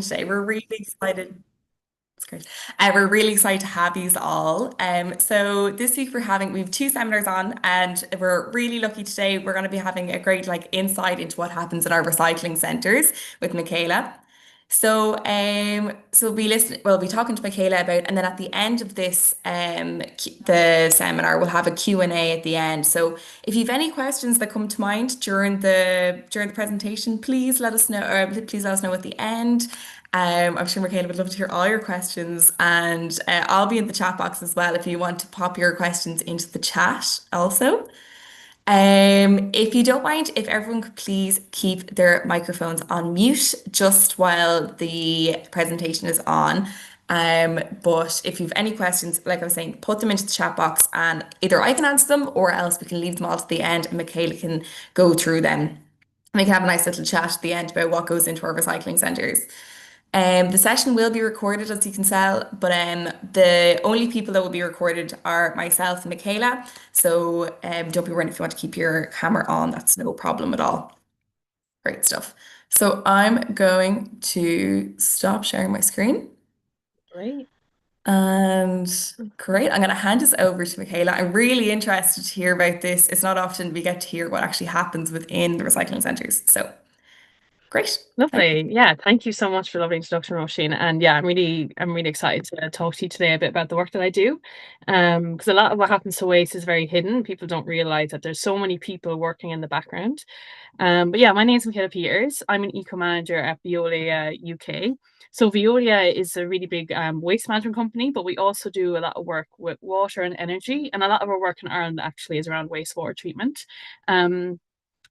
today. We're really excited. It's great. We're really excited to have you all. So this week we have two seminars on, and we're really lucky today. We're going to be having a great insight into what happens in our recycling centres with Michaela. We'll be talking to Michaela about, and then at the end of this, the seminar, we'll have a Q&A at the end. So if you have any questions that come to mind during the presentation, please let us know, or please let us know at the end. I'm sure Michaela would love to hear all your questions, and I'll be in the chat box as well if you want to pop your questions into the chat also. If you don't mind, if everyone could please keep their microphones on mute just while the presentation is on. But if you have any questions, like I was saying, put them into the chat box and either I can answer them or else we can leave them all to the end and Michaela can go through them. And we can have a nice little chat at the end about what goes into our recycling centres. The session will be recorded, as you can tell, but the only people that will be recorded are myself and Michaela. So don't be worried if you want to keep your camera on, that's no problem at all. Great stuff. So I'm going to stop sharing my screen. Great. And great, I'm going to hand this over to Michaela. I'm really interested to hear about this. It's not often we get to hear what actually happens within the recycling centres. So great. Thank you. Lovely. Yeah, thank you so much for the lovely introduction, Roisin. And yeah, I'm really excited to talk to you today a bit about the work that I do. Because a lot of what happens to waste is very hidden. People don't realize that there's so many people working in the background. But yeah, my name is Michaela Peters. I'm an eco manager at Viola UK. So Viola is a really big waste management company, but we also do a lot of work with water and energy, and a lot of our work in Ireland actually is around wastewater treatment. Um,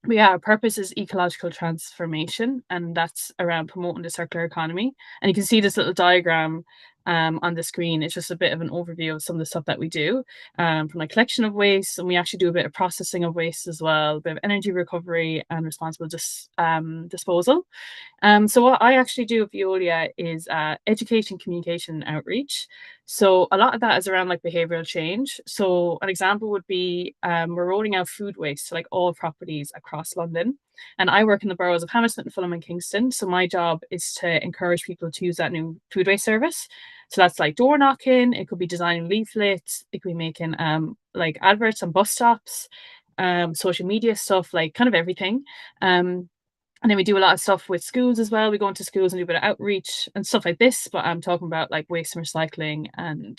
but yeah, our purpose is ecological transformation, and that's around promoting the circular economy. And you can see this little diagram on the screen. It's just a bit of an overview of some of the stuff that we do, from like collection of waste, and we actually do a bit of processing of waste as well, a bit of energy recovery and responsible disposal. So what I actually do at Viola is education, communication, and outreach. So a lot of that is around like behavioral change. So an example would be we're rolling out food waste to like all properties across London. And I work in the boroughs of Hammersmith, Fulham, and Kingston. So my job is to encourage people to use that new food waste service. So that's like door knocking, it could be designing leaflets, it could be making like adverts on bus stops, social media stuff, like kind of everything. Um, and then we do a lot of stuff with schools as well. We go into schools and do a bit of outreach and stuff like this. But I'm talking about like waste and recycling and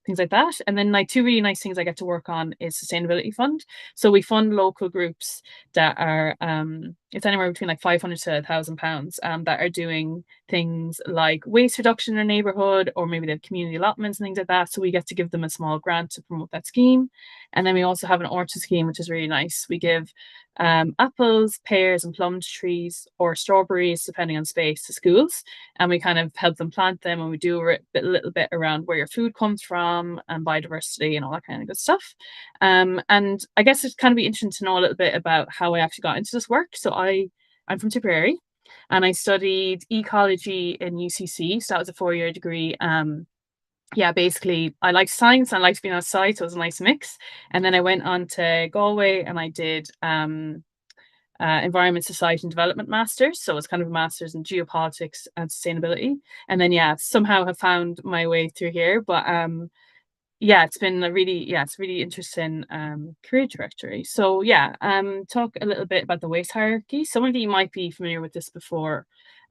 things like that. And then like two really nice things I get to work on is sustainability fund. So we fund local groups that are it's anywhere between like 500 to £1,000 that are doing things like waste reduction in their neighborhood, or maybe they have community allotments and things like that. So we get to give them a small grant to promote that scheme. And then we also have an orchard scheme, which is really nice. We give apples, pears, and plum trees, or strawberries, depending on space, to schools. And we kind of help them plant them, and we do a little bit around where your food comes from and biodiversity and all that kind of good stuff. And I guess it's kind of be interesting to know a little bit about how I actually got into this work. I'm from Tipperary, and I studied ecology in UCC. So that was a 4 year degree. Yeah, basically, I liked science and I liked being outside, so it was a nice mix. And then I went on to Galway and I did environment, society, and development masters. So it's kind of a master's in geopolitics and sustainability. And then yeah, somehow have found my way through here. But yeah, it's really interesting career trajectory. So yeah, talk a little bit about the waste hierarchy. Some of you might be familiar with this before.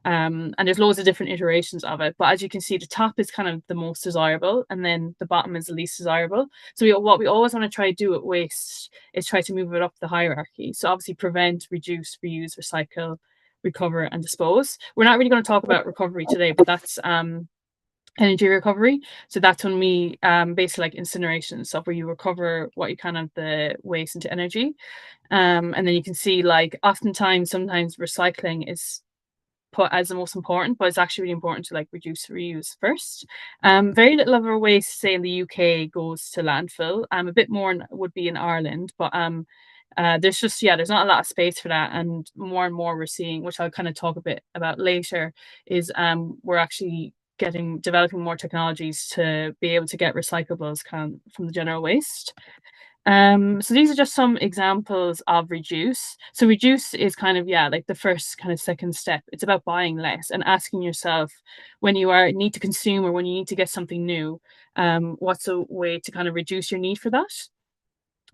And there's loads of different iterations of it. But as you can see, the top is kind of the most desirable, and then the bottom is the least desirable. So what we always want to try to do with waste is try to move it up the hierarchy. So obviously prevent, reduce, reuse, recycle, recover, and dispose. We're not really going to talk about recovery today, but that's energy recovery. So that's when we basically like incineration stuff, where you recover what you can of the waste into energy. And then you can see like oftentimes sometimes recycling is put as the most important, but it's actually really important to like reduce reuse first. Very little of our waste, say in the UK, goes to landfill. A bit more would be in Ireland, but there's just there's not a lot of space for that, and more we're seeing, which I'll kind of talk a bit about later, is we're actually developing more technologies to be able to get recyclables from the general waste. So these are just some examples of reduce. So reduce is kind of, yeah, like the first kind of second step. It's about buying less and asking yourself when you are need to consume or when you need to get something new, what's a way to kind of reduce your need for that?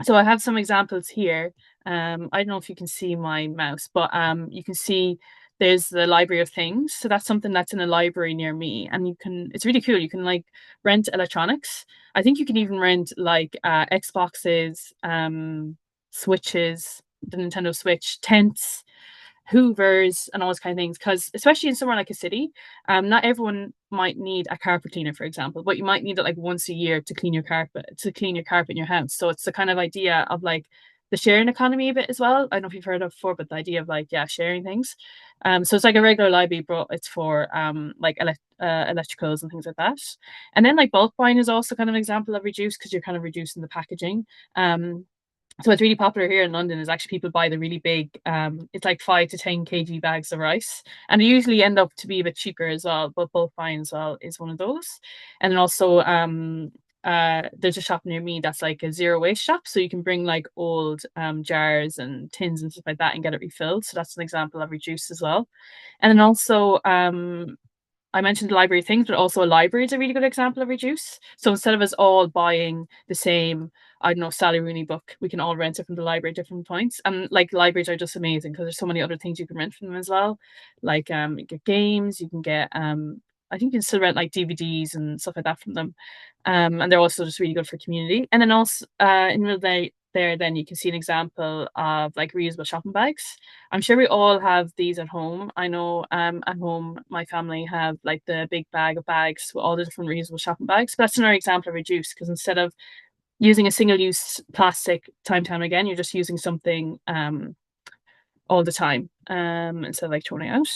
So I have some examples here. I don't know if you can see my mouse, but you can see there's the library of things. So that's something that's in a library near me, and you can. It's really cool. You can like rent electronics. I think you can even rent like Xboxes, Switches, the Nintendo Switch, tents, hoovers, and all those kind of things. Because especially in somewhere like a city, not everyone might need a carpet cleaner, for example, but you might need it like once a year to clean your carpet in your house. So it's the kind of idea of like the sharing economy a bit as well. I don't know if you've heard of before, but the idea of like, yeah, sharing things. So it's like a regular library, but it's for like electricals and things like that. And then like bulk buying is also kind of an example of reduce because you're kind of reducing the packaging. So what's really popular here in London is actually people buy the really big, it's like 5 to 10 kg bags of rice, and they usually end up to be a bit cheaper as well. But bulk buying as well is one of those. And then also, there's a shop near me that's like a zero waste shop, so you can bring like old jars and tins and stuff like that and get it refilled. So that's an example of reduce as well. And then also, I mentioned library things, but also a library is a really good example of reduce. So instead of us all buying the same, I don't know, Sally Rooney book, we can all rent it from the library at different points. And like libraries are just amazing because there's so many other things you can rent from them as well. Like you get games, you can get I think you can still rent like DVDs and stuff like that from them. And they're also just really good for community. And then also in the middle there, then you can see an example of like reusable shopping bags. I'm sure we all have these at home. I know at home my family have like the big bag of bags with all the different reusable shopping bags. But that's another example of reduce because instead of using a single-use plastic time and time again, you're just using something all the time instead of like throwing it out.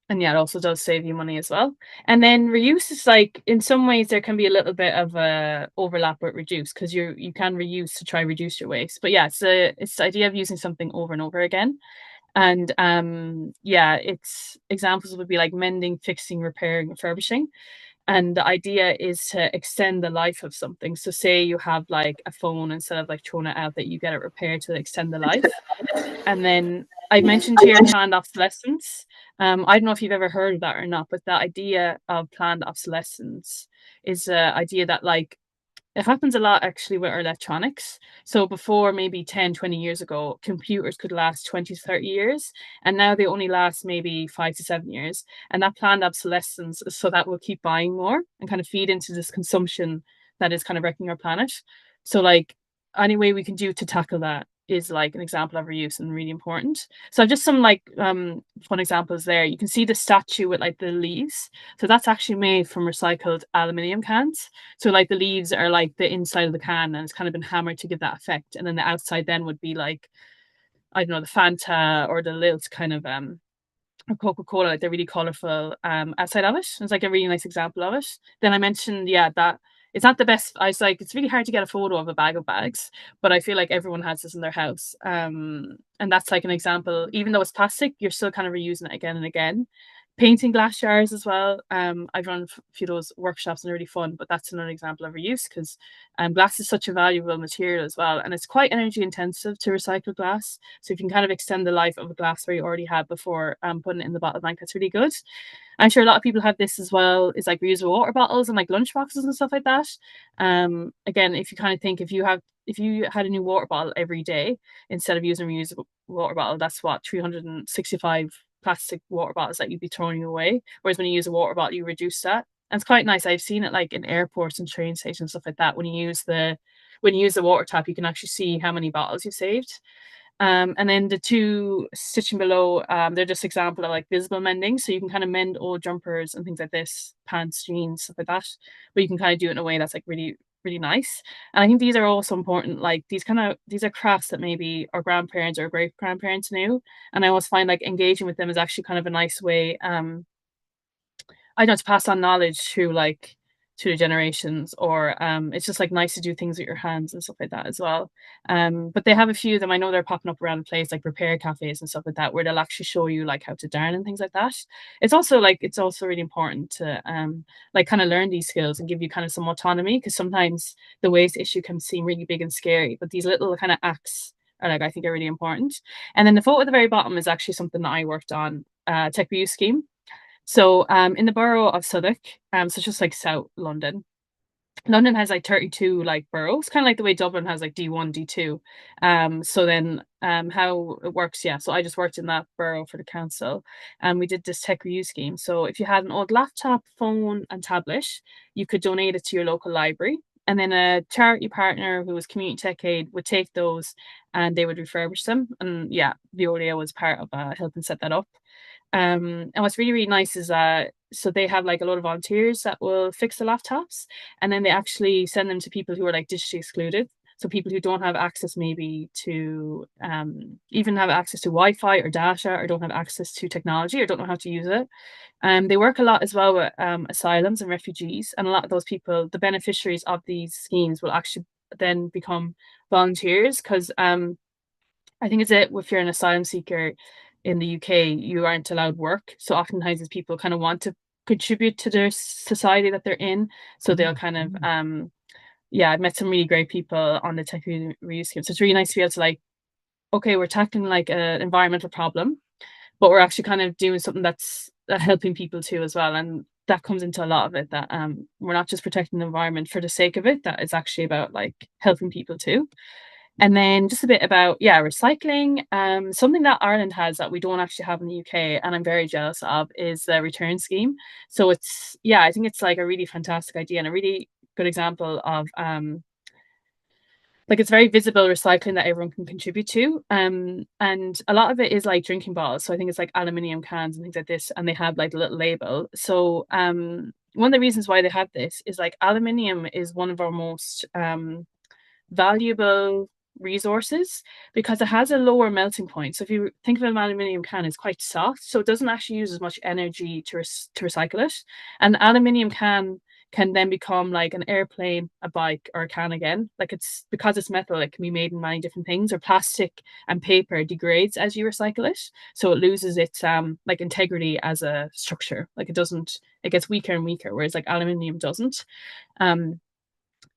And yeah, it also does save you money as well. And then reuse is like in some ways there can be a little bit of a overlap with reduce because you can reuse to try reduce your waste. But yeah, it's the idea of using something over and over again. And yeah, it's examples would be like mending, fixing, repairing, refurbishing. And the idea is to extend the life of something. So say you have like a phone, instead of like throwing it out, that you get it repaired to extend the life. And then I mentioned here planned obsolescence. I don't know if you've ever heard of that or not, but the idea of planned obsolescence is the idea that like it happens a lot actually with our electronics. So before maybe 10, 20 years ago, computers could last 20 to 30 years, and now they only last maybe 5 to 7 years. And that planned obsolescence is so that we'll keep buying more and kind of feed into this consumption that is kind of wrecking our planet. So like any way we can do to tackle that is like an example of reuse and really important. So just some like fun examples there. You can see the statue with like the leaves. So that's actually made from recycled aluminium cans. So like the leaves are like the inside of the can and it's kind of been hammered to give that effect. And then the outside then would be like, I don't know, the Fanta or the Lilt kind of or Coca-Cola, like they're really colorful outside of it. It's like a really nice example of it. Then I mentioned, yeah, that it's not the best. I was like, it's really hard to get a photo of a bag of bags, but I feel like everyone has this in their house. And that's like an example, even though it's plastic, you're still kind of reusing it again and again. Painting glass jars as well. I've run a few of those workshops and they're really fun, but that's another example of reuse because glass is such a valuable material as well. And it's quite energy intensive to recycle glass. So if you can kind of extend the life of a glass where you already had before putting it in the bottle bank, that's really good. I'm sure a lot of people have this as well, is like reusable water bottles and like lunch boxes and stuff like that. Again, if you kind of think if you had a new water bottle every day instead of using a reusable water bottle, that's what 365 plastic water bottles that you'd be throwing away. Whereas when you use a water bottle, you reduce that. And it's quite nice. I've seen it like in airports and train stations, stuff like that. When you use the water tap, you can actually see how many bottles you've saved. And then the two stitching below, they're just example of like visible mending. So you can kind of mend old jumpers and things like this, pants, jeans, stuff like that. But you can kind of do it in a way that's like really, really nice. And I think these are also important. Like these are crafts that maybe our grandparents or great grandparents knew. And I always find like engaging with them is actually kind of a nice way I don't know, to pass on knowledge through the generations, or it's just like nice to do things with your hands and stuff like that as well. But they have a few of them. I know they're popping up around the place, like repair cafes and stuff like that, where they'll actually show you like how to darn and things like that. It's also really important to like kind of learn these skills and give you kind of some autonomy, because sometimes the waste issue can seem really big and scary, but these little kind of acts are like I think are really important. And then the photo at the very bottom is actually something that I worked on, tech reuse scheme. So in the borough of Southwark, so it's just like South London. London has like 32 like boroughs, kind of like the way Dublin has like D1, D2. So then how it works, yeah. So I just worked in that borough for the council, and we did this tech reuse scheme. So if you had an old laptop, phone, and tablet, you could donate it to your local library. And then a charity partner who was Community Tech Aid would take those and they would refurbish them. And yeah, Viola was part of helping set that up. And what's really, really nice is so they have like a lot of volunteers that will fix the laptops, and then they actually send them to people who are like digitally excluded. So people who don't have access maybe to even have access to Wi-Fi or data, or don't have access to technology, or don't know how to use it. They work a lot as well with asylums and refugees, and a lot of those people, the beneficiaries of these schemes, will actually then become volunteers, because I think it's it if you're an asylum seeker in the UK, you aren't allowed work. So oftentimes these people kind of want to contribute to their society that they're in. So they'll kind of yeah, I've met some really great people on the tech reuse scheme. So it's really nice to be able to like, okay, we're tackling like an environmental problem, but we're actually kind of doing something that's helping people too as well. And that comes into a lot of it, that we're not just protecting the environment for the sake of it, that it's actually about like helping people too. And then just a bit about, yeah, recycling. Something that Ireland has that we don't actually have in the UK, and I'm very jealous of, is the return scheme. So it's, yeah, I think it's like a really fantastic idea and a really good example of like it's very visible recycling that everyone can contribute to. And a lot of it is like drinking bottles. So I think it's like aluminium cans and things like this, and they have like a little label. So one of the reasons why they have this is like aluminium is one of our most valuable resources, because it has a lower melting point. So if you think of an aluminium can, it's quite soft, so it doesn't actually use as much energy to recycle it. And the aluminium can then become like an airplane, a bike, or a can again. Like it's because it's metal, it can be made in many different things. Or plastic and paper degrades as you recycle it, so it loses its like integrity as a structure. Like it doesn't, it gets weaker and weaker, whereas like aluminium doesn't. Um,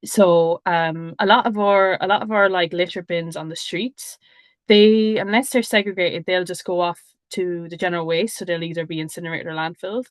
so a lot of our like litter bins on the streets, they, unless they're segregated, they'll just go off to the general waste. So they'll either be incinerated or landfilled.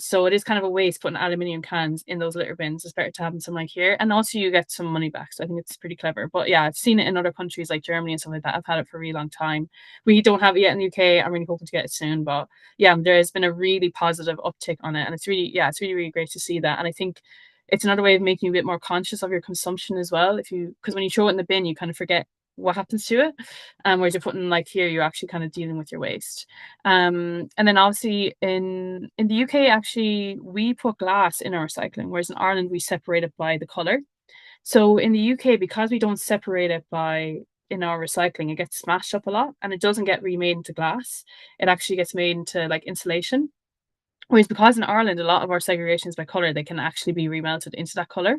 So it is kind of a waste putting aluminium cans in those litter bins. It's better to have them somewhere like here. And also you get some money back. So I think it's pretty clever. But yeah, I've seen it in other countries like Germany and stuff like that. I've had it for a really long time. We don't have it yet in the UK. I'm really hoping to get it soon. But yeah, there has been a really positive uptick on it. And it's really, yeah, it's really, really great to see that. And I think it's another way of making you a bit more conscious of your consumption as well. If you, because when you throw it in the bin, you kind of forget what happens to it. Whereas you're putting like here, you're actually kind of dealing with your waste. And then obviously in the UK, actually we put glass in our recycling, whereas in Ireland we separate it by the color. So in the UK, because we don't separate it by in our recycling, it gets smashed up a lot and it doesn't get remade into glass. It actually gets made into like insulation. Whereas because in Ireland, a lot of our segregation is by colour, they can actually be remelted into that colour,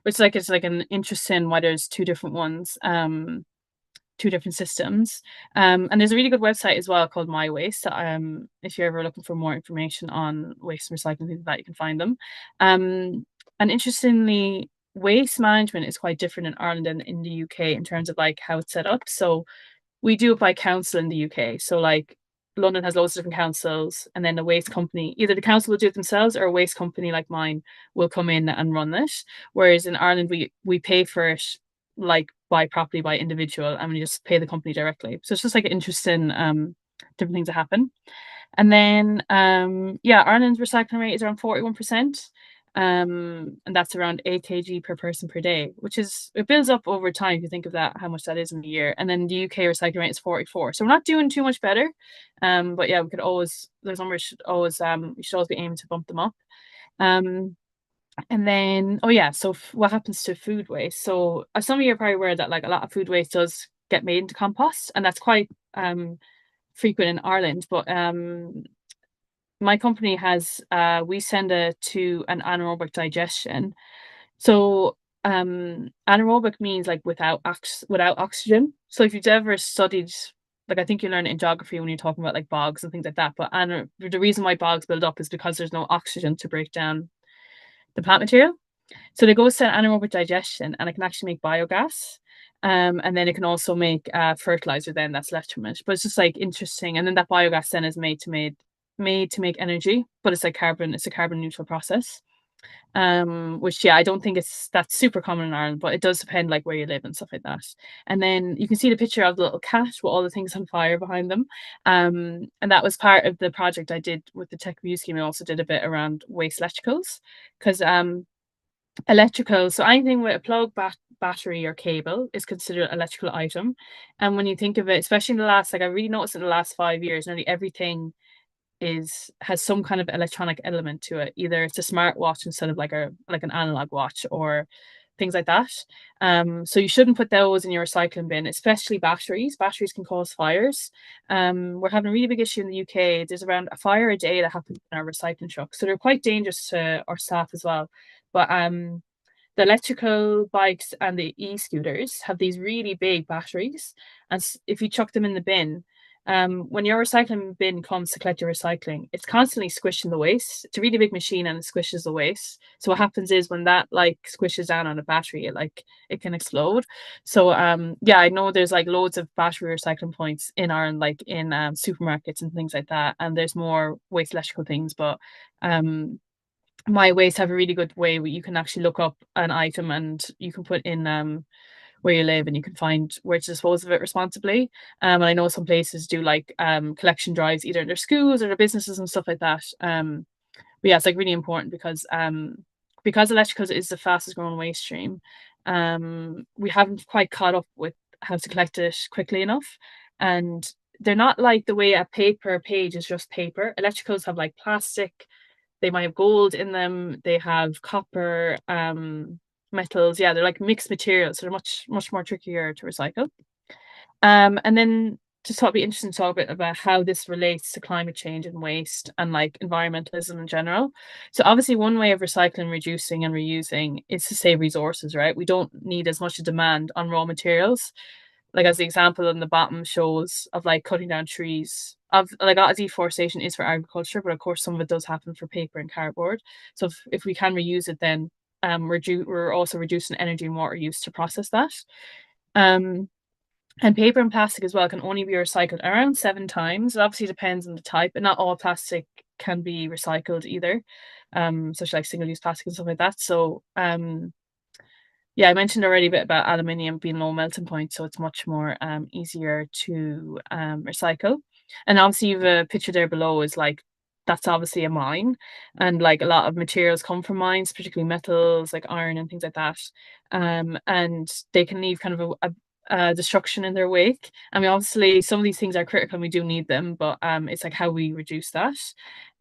which like it's like an interesting why there's two different ones, two different systems. And there's a really good website as well called My Waste. If you're ever looking for more information on waste and recycling, things like that, you can find them. And interestingly, waste management is quite different in Ireland and in the UK in terms of like how it's set up. So we do it by council in the UK. So like London has loads of different councils, and then the waste company, either the council will do it themselves or a waste company like mine will come in and run it. Whereas in Ireland, we pay for it like by property by individual, and we just pay the company directly. So it's just like interesting different things that happen. And then yeah, Ireland's recycling rate is around 41%. And that's around 8 kg per person per day, which is, it builds up over time if you think of that, how much that is in a year. And then the UK recycling rate is 44. So we're not doing too much better. But yeah, we could always, those numbers should always we should always be aiming to bump them up. Um and then, oh yeah, so what happens to food waste? So some of you are probably aware that like a lot of food waste does get made into compost, and that's quite frequent in Ireland. But my company has we send it to an anaerobic digestion. So anaerobic means like without oxygen. So if you've ever studied, like I think you learn it in geography when you're talking about like bogs and things like that. But the reason why bogs build up is because there's no oxygen to break down the plant material. So they go to anaerobic digestion and it can actually make biogas. And then it can also make fertilizer then that's left from it. But it's just like interesting. And then that biogas then is made to make energy, but it's a carbon neutral process. Which yeah, I don't think it's that's super common in Ireland, but it does depend like where you live and stuff like that. And then you can see the picture of the little cat with all the things on fire behind them. And that was part of the project I did with the Tech Review scheme. I also did a bit around waste electricals because electrical, so anything with a battery or cable is considered an electrical item. And when you think of it, especially in the last, like I really noticed in the last 5 years, nearly everything is has some kind of electronic element to it. Either it's a smartwatch instead of like an analog watch or things like that. So you shouldn't put those in your recycling bin, especially batteries. Batteries can cause fires. We're having a really big issue in the UK. There's around a fire a day that happens in our recycling truck. So they're quite dangerous to our staff as well. But the electrical bikes and the e-scooters have these really big batteries, and if you chuck them in the bin, when your recycling bin comes to collect your recycling, it's constantly squishing the waste. It's a really big machine and it squishes the waste. So what happens is when that like squishes down on a battery, it can explode. So yeah, I know there's like loads of battery recycling points in Ireland, like in supermarkets and things like that. And there's more waste electrical things, but um my ways have a really good way where you can actually look up an item and you can put in where you live and you can find where to dispose of it responsibly. And I know some places do like collection drives either in their schools or their businesses and stuff like that. But yeah, it's like really important because electricals is the fastest growing waste stream. We haven't quite caught up with how to collect it quickly enough. And they're not like the way a paper page is just paper. Electricals have like plastic, they might have gold in them. They have copper, metals. Yeah, they're like mixed materials. So they're much more trickier to recycle. And then just thought it'd be interesting to talk a bit about how this relates to climate change and waste and like environmentalism in general. So obviously one way of recycling, reducing and reusing is to save resources, right? We don't need as much demand on raw materials. Like as the example on the bottom shows of like cutting down trees. Of like a deforestation is for agriculture, but of course some of it does happen for paper and cardboard. So if we can reuse it, then we're also reducing energy and water use to process that. Um, and paper and plastic as well can only be recycled around 7 times. It obviously depends on the type, and not all plastic can be recycled either. Such like single-use plastic and stuff like that. So yeah, I mentioned already a bit about aluminium being low melting point, so it's much more easier to recycle. And obviously, you've a picture there below is like that's obviously a mine, and like a lot of materials come from mines, particularly metals like iron and things like that. And they can leave kind of a destruction in their wake. I mean, obviously, some of these things are critical and we do need them, but it's like how we reduce that.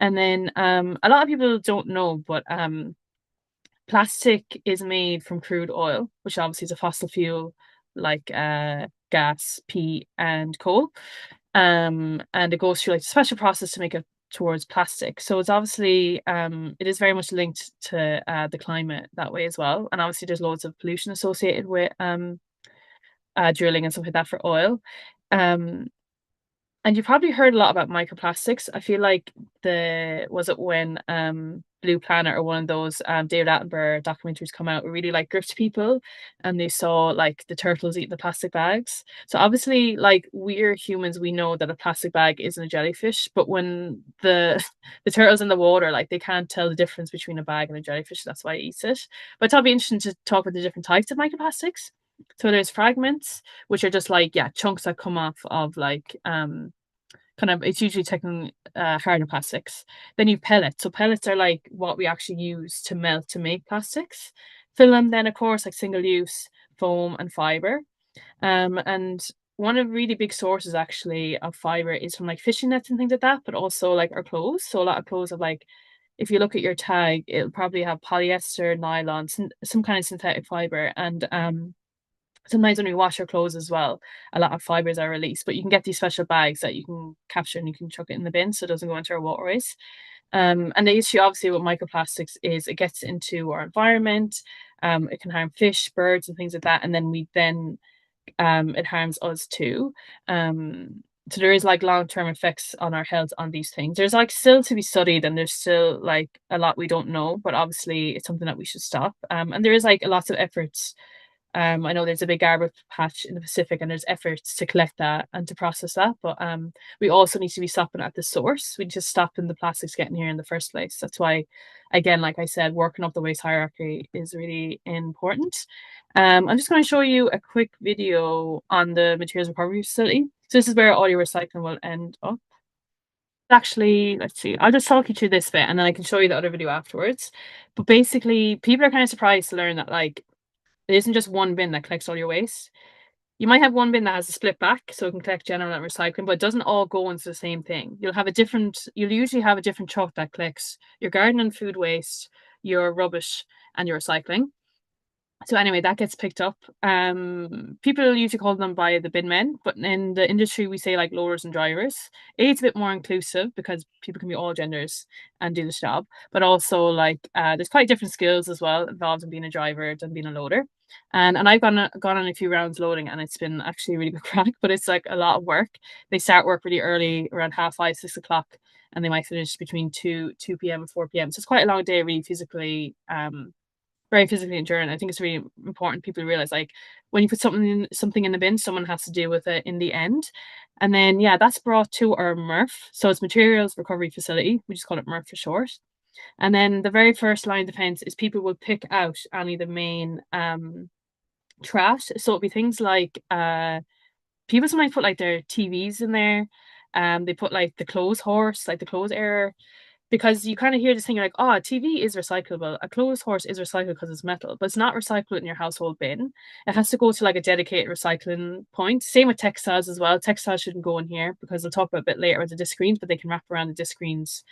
And then a lot of people don't know, but plastic is made from crude oil, which obviously is a fossil fuel like gas, peat, and coal. And it goes through like a special process to make it towards plastic. So it's obviously it is very much linked to the climate that way as well. And obviously there's loads of pollution associated with drilling and stuff like that for oil. Um, and you probably heard a lot about microplastics. I feel like the was it when Blue Planet or one of those David Attenborough documentaries come out, it really like gripped people and they saw like the turtles eating the plastic bags. So obviously like we're humans, we know that a plastic bag isn't a jellyfish, but when the the turtles in the water, like they can't tell the difference between a bag and a jellyfish, that's why it eats it. But it'll be interesting to talk about the different types of microplastics. So there's fragments, which are just like yeah, chunks that come off of like kind of it's usually taking harder plastics. Then you've pellets. So pellets are like what we actually use to melt to make plastics. Film then of course like single use foam and fiber. And one of the really big sources actually of fiber is from like fishing nets and things like that, but also like our clothes. So a lot of clothes have like if you look at your tag, it'll probably have polyester, nylon, some kind of synthetic fiber, and Sometimes when we wash our clothes as well, a lot of fibers are released, but you can get these special bags that you can capture and you can chuck it in the bin so it doesn't go into our waterways. And the issue obviously with microplastics is it gets into our environment. It can harm fish, birds, and things like that. And then it harms us too. So there is like long-term effects on our health on these things. There's like still to be studied and there's still like a lot we don't know, but obviously it's something that we should stop. And there is like lots of efforts. I know there's a big garbage patch in the Pacific and there's efforts to collect that and to process that, but we also need to be stopping at the source. We need to stop in the plastics getting here in the first place. That's why, again, like I said, working up the waste hierarchy is really important. I'm just going to show you a quick video on the materials recovery facility. So this is where all your recycling will end up. Actually, let's see. I'll just talk you through this bit and then I can show you the other video afterwards. But basically, people are kind of surprised to learn that like there isn't just one bin that collects all your waste. You might have one bin that has a split back, so it can collect general and recycling, but it doesn't all go into the same thing. You'll usually have a different truck that collects your garden and food waste, your rubbish, and your recycling. So anyway, that gets picked up. People usually call them by the bin men, but in the industry we say like loaders and drivers. It's a bit more inclusive because people can be all genders and do this job. But also like there's quite different skills as well involved in being a driver than being a loader. And I've gone on a few rounds loading and it's been actually really good crack, but it's like a lot of work. They start work really early, around half five, 6 o'clock, and they might finish between 2 p.m. and 4 p.m. So it's quite a long day, really physically very physically enduring. I think it's really important people realize like when you put something in the bin, someone has to deal with it in the end. And then yeah, that's brought to our MRF. So it's materials recovery facility. We just call it MRF for short. And then the very first line of defense is people will pick out any of the main trash. So it'll be things like people sometimes put like their TVs in there. They put like the clothes horse, like the clothes air, because you kind of hear this thing, you're like, oh, a TV is recyclable. A clothes horse is recycled because it's metal, but it's not recycled in your household bin. It has to go to like a dedicated recycling point. Same with textiles as well. Textiles shouldn't go in here because we'll talk about a bit later with the disc screens, but they can wrap around the disc screens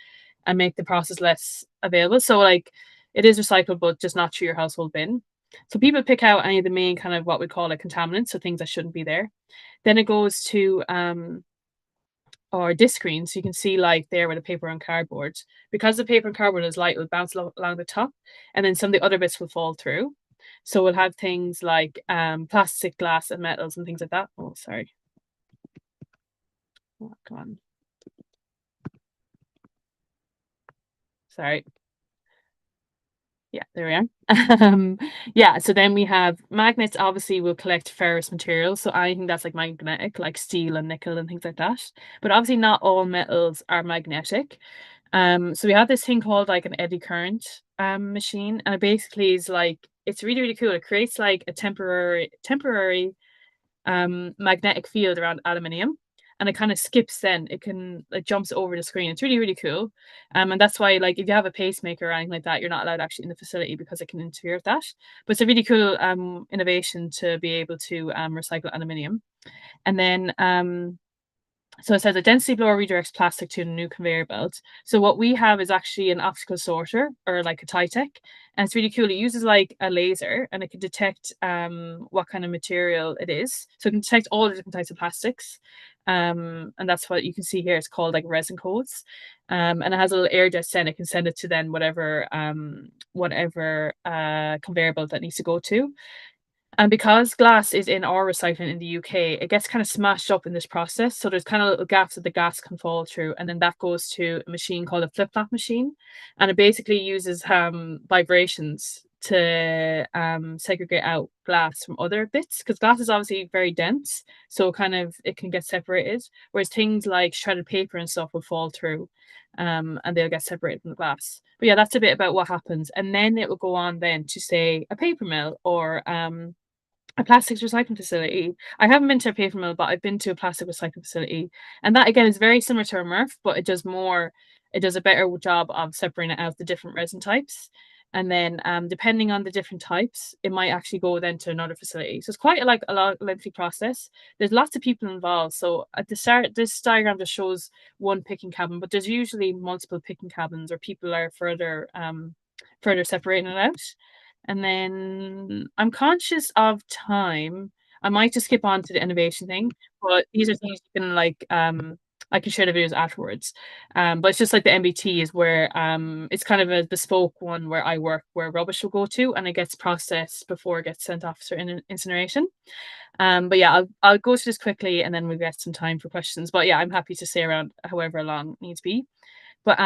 and make the process less available. So like it is recyclable, but just not through your household bin. So people pick out any of the main kind of what we call like contaminants, so things that shouldn't be there. Then it goes to or disc screen. So you can see like there with the paper and cardboard. Because the paper and cardboard is light, it'll bounce along the top and then some of the other bits will fall through. So we'll have things like plastic, glass, and metals and things like that. Oh, sorry. Oh, come on. Sorry. Yeah, there we are. Yeah, so then we have magnets, obviously will collect ferrous materials. So anything that's like magnetic, like steel and nickel and things like that. But obviously not all metals are magnetic. So we have this thing called like an eddy current machine, and it basically is like it's really, really cool. It creates like a temporary magnetic field around aluminium. And it kind of skips then. It jumps over the screen. It's really, really cool. And that's why, like, if you have a pacemaker or anything like that, you're not allowed actually in the facility because it can interfere with that. But it's a really cool innovation to be able to recycle aluminium. And then so it says a density blower redirects plastic to a new conveyor belt. So what we have is actually an optical sorter or like a Titech, and it's really cool. It uses like a laser and it can detect what kind of material it is. So it can detect all the different types of plastics. And that's what you can see here. It's called like resin codes. And it has a little air jet send. It can send it to then whatever conveyor belt that needs to go to. And because glass is in our recycling in the UK, it gets kind of smashed up in this process. So there's kind of little gaps that the gas can fall through. And then that goes to a machine called a flip flop machine. And it basically uses vibrations to segregate out glass from other bits because glass is obviously very dense. So kind of it can get separated. Whereas things like shredded paper and stuff will fall through and they'll get separated from the glass. But yeah, that's a bit about what happens. And then it will go on then to say a paper mill or a plastics recycling facility. I haven't been to a paper mill, but I've been to a plastic recycling facility. And that again is very similar to a MRF, but it does a better job of separating out the different resin types. And then depending on the different types, it might actually go then to another facility. So it's quite like a lot lengthy process. There's lots of people involved. So at the start, this diagram just shows one picking cabin, but there's usually multiple picking cabins or people are further separating it out. And then I'm conscious of time. I might just skip on to the innovation thing, but these are things you can like I can share the videos afterwards. But it's just like the MBT is where it's kind of a bespoke one where I work where rubbish will go to and it gets processed before it gets sent off for incineration. But yeah, I'll go through this quickly and then we'll get some time for questions. But yeah, I'm happy to stay around however long it needs to be. But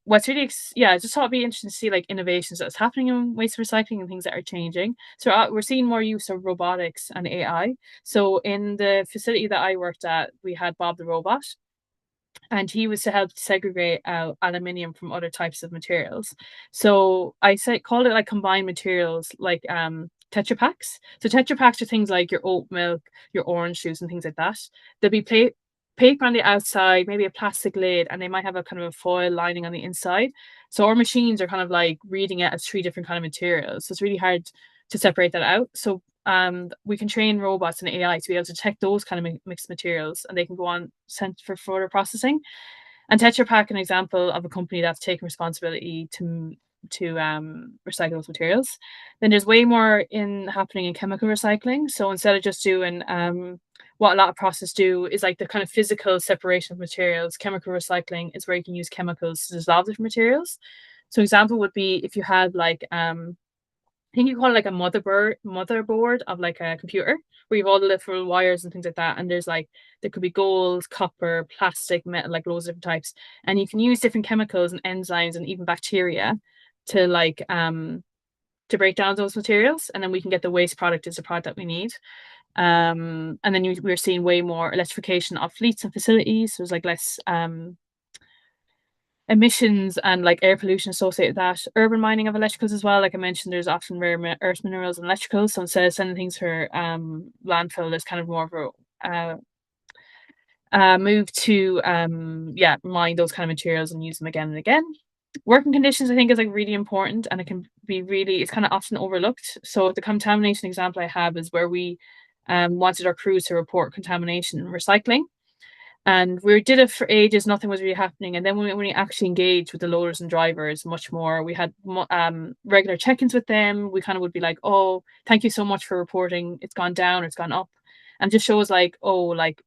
what's really yeah, I just thought it'd be interesting to see like innovations that's happening in waste recycling and things that are changing. So we're seeing more use of robotics and AI. So in the facility that I worked at, we had Bob the robot, and he was to help segregate aluminium from other types of materials. So I said called it like combined materials, like Tetra Packs. So Tetra Packs are things like your oat milk, your orange juice, and things like that. There'll be paper on the outside, maybe a plastic lid, and they might have a kind of a foil lining on the inside. So our machines are kind of like reading it as three different kind of materials. So it's really hard to separate that out. So we can train robots and AI to be able to detect those kind of mixed materials, and they can go on sent for further processing. And Tetra Pak, an example of a company that's taken responsibility to recycle those materials. Then there's way more in happening in chemical recycling. So instead of just doing what a lot of process do is like the kind of physical separation of materials, chemical recycling is where you can use chemicals to dissolve different materials. So example would be if you had like I think you call it like a motherboard of like a computer where you have all the little wires and things like that. And there's like there could be gold, copper, plastic, metal, like loads of different types. And you can use different chemicals and enzymes and even bacteria to like to break down those materials. And then we can get the waste product as a product that we need. And then we're seeing way more electrification of fleets and facilities. So there's like less emissions and like air pollution associated with that. Urban mining of electricals as well. Like I mentioned, there's often rare earth minerals and electricals. So instead of sending things for landfill, there's kind of more of a move to yeah, mine those kind of materials and use them again and again. Working conditions, I think, is like really important, and it can be really it's kind of often overlooked. So the contamination example I have is where we wanted our crews to report contamination and recycling, and we did it for ages, nothing was really happening. And then when we actually engaged with the loaders and drivers much more, we had regular check-ins with them. We kind of would be like, oh, thank you so much for reporting, it's gone down or it's gone up. And just shows like, oh, like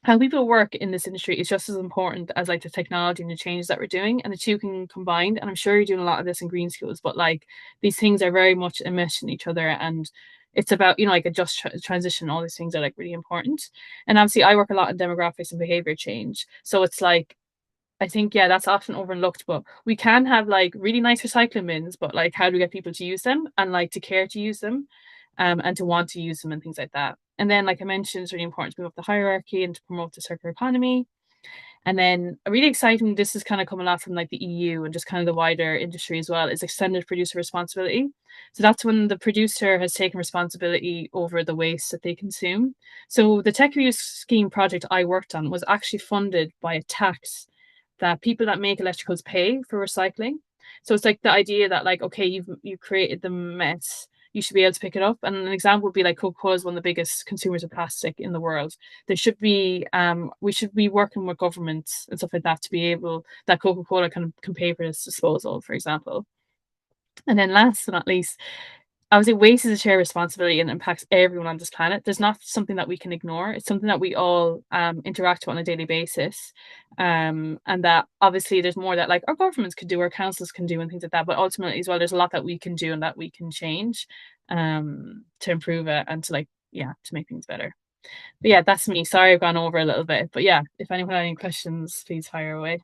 how people work in this industry is just as important as like the technology and the changes that we're doing, and the two can combine. And I'm sure you're doing a lot of this in green schools, but like these things are very much enmeshed in each other, and it's about like a just transition. All these things are like really important. And obviously I work a lot in demographics and behavior change, so it's like I think, yeah, that's often overlooked, but we can have like really nice recycling bins, but like how do we get people to use them and like to care to use them, and to want to use them and things like that. And then, like I mentioned, it's really important to move up the hierarchy and to promote the circular economy. And then a really exciting, this is kind of coming out from like the EU and just kind of the wider industry as well, is extended producer responsibility. So that's when the producer has taken responsibility over the waste that they consume. So the tech reuse scheme project I worked on was actually funded by a tax that people that make electricals pay for recycling. So it's like the idea that like, okay, you created the mess, you should be able to pick it up. And an example would be like Coca-Cola is one of the biggest consumers of plastic in the world. There should be we should be working with governments and stuff like that to be able that Coca-Cola can pay for its disposal, for example. And then last but not least, obviously waste is a shared responsibility and impacts everyone on this planet. There's not something that we can ignore. It's something that we all interact with on a daily basis. And that obviously there's more that like our governments could do, our councils can do and things like that. But ultimately as well, there's a lot that we can do and that we can change to improve it and to like, yeah, to make things better. But yeah, that's me. Sorry I've gone over a little bit. But yeah, if anyone had any questions, please fire away.